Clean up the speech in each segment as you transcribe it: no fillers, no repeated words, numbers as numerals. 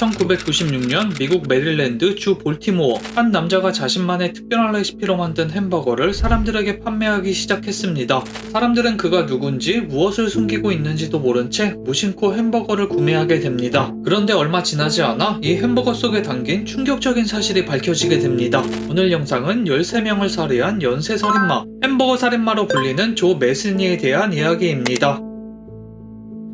1996년 미국 메릴랜드 주 볼티모어, 한 남자가 자신만의 특별한 레시피로 만든 햄버거를 사람들에게 판매하기 시작했습니다. 사람들은 그가 누군지 무엇을 숨기고 있는지도 모른 채 무심코 햄버거를 구매하게 됩니다. 그런데 얼마 지나지 않아 이 햄버거 속에 담긴 충격적인 사실이 밝혀지게 됩니다. 오늘 영상은 13명을 살해한 연쇄살인마, 햄버거 살인마로 불리는 조 메스니에 대한 이야기입니다.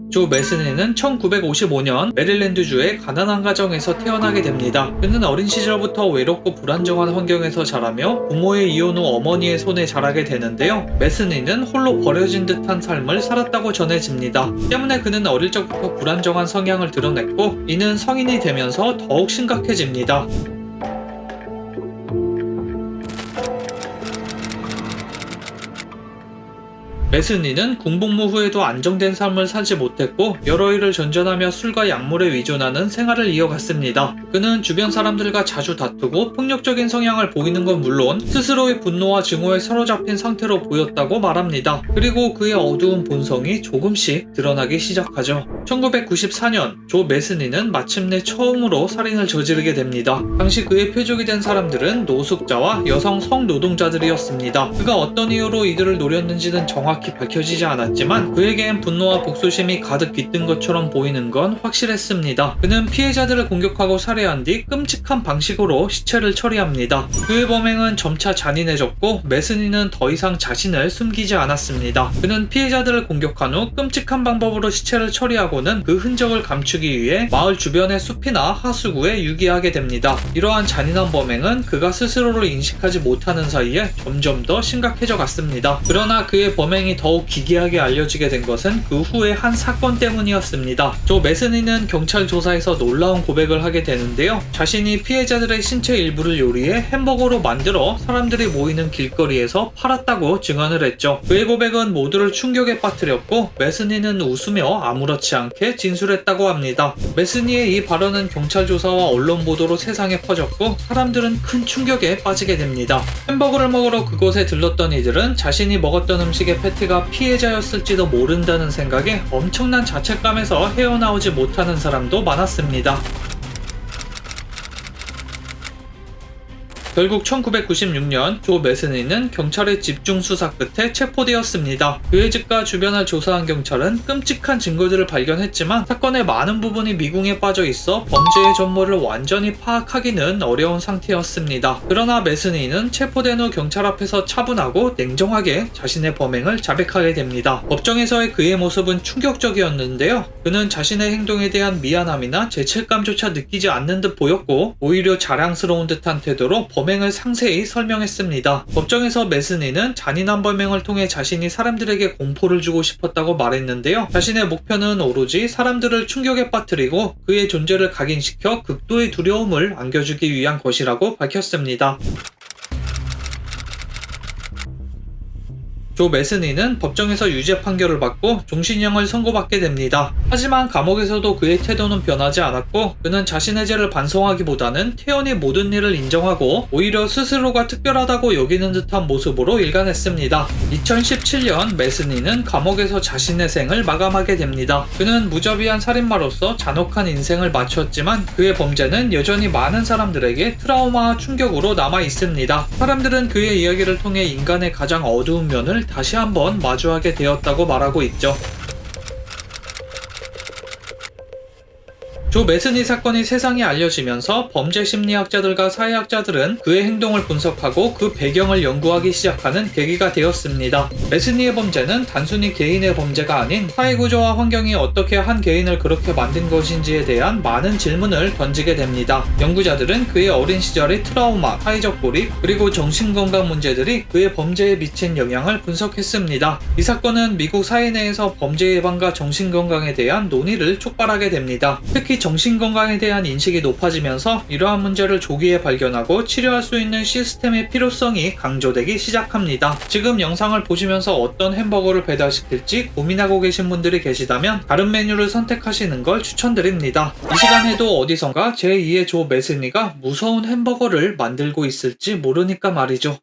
조 메스니는 1955년 메릴랜드주의 가난한 가정에서 태어나게 됩니다. 그는 어린 시절부터 외롭고 불안정한 환경에서 자라며 부모의 이혼 후 어머니의 손에 자라게 되는데요. 메스니는 홀로 버려진 듯한 삶을 살았다고 전해집니다. 때문에 그는 어릴 적부터 불안정한 성향을 드러냈고, 이는 성인이 되면서 더욱 심각해집니다. 메스니는 군복무 후에도 안정된 삶을 살지 못했고, 여러 일을 전전하며 술과 약물에 의존하는 생활을 이어갔습니다. 그는 주변 사람들과 자주 다투고 폭력적인 성향을 보이는 건 물론 스스로의 분노와 증오에 사로잡힌 상태로 보였다고 말합니다. 그리고 그의 어두운 본성이 조금씩 드러나기 시작하죠. 1994년 조 메스니는 마침내 처음으로 살인을 저지르게 됩니다. 당시 그의 표적이 된 사람들은 노숙자와 여성 성노동자들이었습니다. 그가 어떤 이유로 이들을 노렸는지는 정확히 밝혀지지 않았지만, 그에겐 분노와 복수심이 가득 깃든 것처럼 보이는 건 확실했습니다. 그는 피해자들을 공격하고 살해한 뒤 끔찍한 방식으로 시체를 처리합니다. 그의 범행은 점차 잔인해졌고, 메스니는 더 이상 자신을 숨기지 않았습니다. 그는 피해자들을 공격한 후 끔찍한 방법으로 시체를 처리하고는 그 흔적을 감추기 위해 마을 주변의 숲이나 하수구에 유기하게 됩니다. 이러한 잔인한 범행은 그가 스스로를 인식하지 못하는 사이에 점점 더 심각해져 갔습니다. 그러나 그의 범행이 더욱 기괴하게 알려지게 된 것은 그 후의 한 사건 때문이었습니다. 조 메스니는 경찰 조사에서 놀라운 고백을 하게 되는데요. 자신이 피해자들의 신체 일부를 요리해 햄버거로 만들어 사람들이 모이는 길거리에서 팔았다고 증언을 했죠. 그의 고백은 모두를 충격에 빠뜨렸고, 메스니는 웃으며 아무렇지 않게 진술했다고 합니다. 메스니의 이 발언은 경찰 조사와 언론 보도로 세상에 퍼졌고, 사람들은 큰 충격에 빠지게 됩니다. 햄버거를 먹으러 그곳에 들렀던 이들은 자신이 먹었던 음식의 패티가 피해자였을지도 모른다는 생각에 엄청난 자책감에서 헤어나오지 못하는 사람도 많았습니다. 결국 1996년 조 메스니는 경찰의 집중 수사 끝에 체포되었습니다. 그의 집과 주변을 조사한 경찰은 끔찍한 증거들을 발견했지만, 사건의 많은 부분이 미궁에 빠져 있어 범죄의 전모를 완전히 파악하기는 어려운 상태였습니다. 그러나 메스니는 체포된 후 경찰 앞에서 차분하고 냉정하게 자신의 범행을 자백하게 됩니다. 법정에서의 그의 모습은 충격적이었는데요. 그는 자신의 행동에 대한 미안함이나 죄책감조차 느끼지 않는 듯 보였고, 오히려 자랑스러운 듯한 태도로 범행을 상세히 설명했습니다. 법정에서 메스니는 잔인한 범행을 통해 자신이 사람들에게 공포를 주고 싶었다고 말했는데요. 자신의 목표는 오로지 사람들을 충격에 빠뜨리고 그의 존재를 각인시켜 극도의 두려움을 안겨주기 위한 것이라고 밝혔습니다. 조 메스니는 법정에서 유죄 판결을 받고 종신형을 선고받게 됩니다. 하지만 감옥에서도 그의 태도는 변하지 않았고, 그는 자신의 죄를 반성하기보다는 태연히 모든 일을 인정하고 오히려 스스로가 특별하다고 여기는 듯한 모습으로 일관했습니다. 2017년 메스니는 감옥에서 자신의 생을 마감하게 됩니다. 그는 무자비한 살인마로서 잔혹한 인생을 마쳤지만, 그의 범죄는 여전히 많은 사람들에게 트라우마와 충격으로 남아 있습니다. 사람들은 그의 이야기를 통해 인간의 가장 어두운 면을 다시 한번 마주하게 되었다고 말하고 있죠. 조 메스니 사건이 세상에 알려지면서 범죄 심리학자들과 사회학자들은 그의 행동을 분석하고 그 배경을 연구하기 시작하는 계기가 되었습니다. 메스니의 범죄는 단순히 개인의 범죄가 아닌 사회구조와 환경이 어떻게 한 개인을 그렇게 만든 것인지에 대한 많은 질문을 던지게 됩니다. 연구자들은 그의 어린 시절의 트라우마, 사회적 고립, 그리고 정신건강 문제들이 그의 범죄에 미친 영향을 분석했습니다. 이 사건은 미국 사회 내에서 범죄 예방과 정신건강에 대한 논의를 촉발하게 됩니다. 특히 정신건강에 대한 인식이 높아지면서 이러한 문제를 조기에 발견하고 치료할 수 있는 시스템의 필요성이 강조되기 시작합니다. 지금 영상을 보시면서 어떤 햄버거를 배달시킬지 고민하고 계신 분들이 계시다면 다른 메뉴를 선택하시는 걸 추천드립니다. 이 시간에도 어디선가 제2의 조 메스니가 무서운 햄버거를 만들고 있을지 모르니까 말이죠.